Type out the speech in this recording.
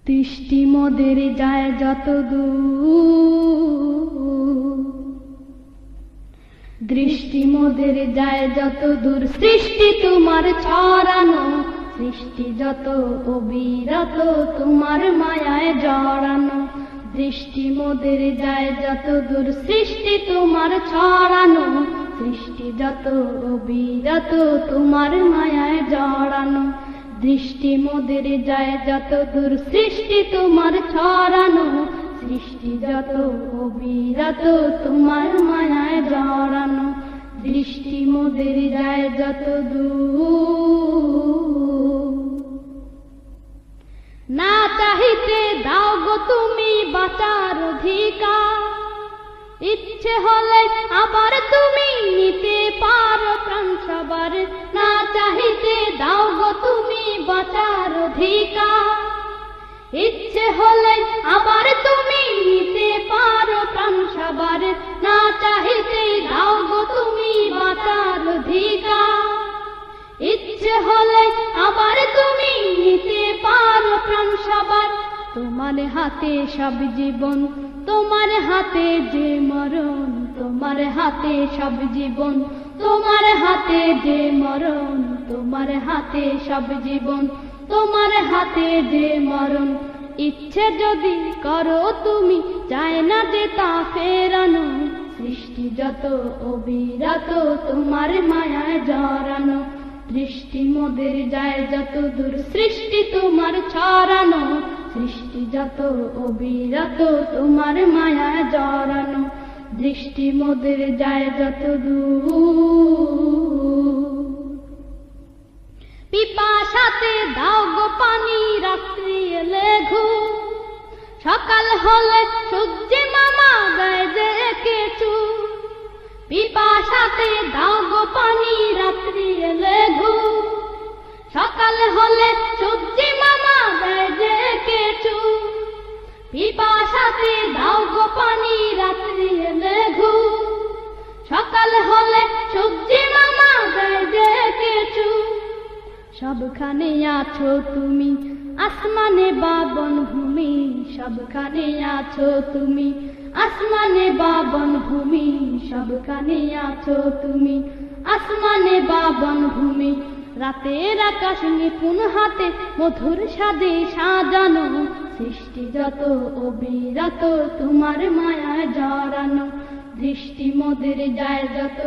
দৃষ্টি মোদের যায় যত দূর, দৃষ্টি মোদের যায় যত দূর, সৃষ্টি তোমার ছড়ানো, সৃষ্টি যত অবিরত তোমার মায়ায় জড়ানো। দৃষ্টি মোদের যায় যত দূর, সৃষ্টি তোমার ছড়ানো, সৃষ্টি যত অবিরত তোমার মায়ায় জড়ানো। দৃষ্টি মোদের যায় যত দূর, সৃষ্টি তোমার ছড়ানো, সৃষ্টি যত অবিরত তোমার মায়ায় জড়ানো। দৃষ্টি মোদের যায় যত দূর, না চাহিতে দাও গো তুমি বাঁচার অধিকার, ইচ্ছে হলে আবার তুমি নিতে পারো প্রাণ সবার। না চাহিতে দাও গো তুমি বাঁচার অধিকার, ইচ্ছে হলে আবার তুমি নিতে পারো প্রাণ সবার। না চাহিতে দাও গো তুমি বাঁচার অধিকার, ইচ্ছে হলে আবার তুমি নিতে পারো প্রাণ সবার। তোমার হাতে সব জীবন, তোমার হাতে যে মরণ, তোমার হাতে সব জীবন, তোমার হাতে যে মরণ, তোমার হাতে সব জীবন, তোমার হাতে যে মরণ। ইচ্ছে যদি করো তুমি, চায় না যে তা ফেরানো। সৃষ্টি যত অবিরত তোমার মায়ায় জড়ানো। দৃষ্টি মোদের যায় যত দূর, সৃষ্টি তোমার ছড়ানো, সৃষ্টি যত অবিরত তোমার মায়ায় জড়ানো। দৃষ্টি মোদের যায় যত দূর, পিপাসাতে দাও গো পানি রাত্রি এলে ঘুম, সকাল হলে সূর্যে মামা গায়ে যে কেচু। পিপাসাতে দাও গো পানি রাত্রি এলে ঘুম, সকাল হলে সূর্যে মামা গায়ে যে কেচু। পিপাসাতে দাও গো পানি রাত্রি এলে ঘুম, সকাল হলে সূর্যে মামা গায়ে যে কেচু। সবখানে আছো তুমি আসমানে বা বনভূমি, সবখানে আছো তুমি আসমানে বা বনভূমি, সবখানে আছো তুমি আসমানে বা বনভূমি। রাতের আকাশ নিপুণ হাতে মধুর স্বাদে সাজানো, সৃষ্টি যত অবিরত তোমার মায়ায় জড়ানো। দৃষ্টি মোদের যায় যত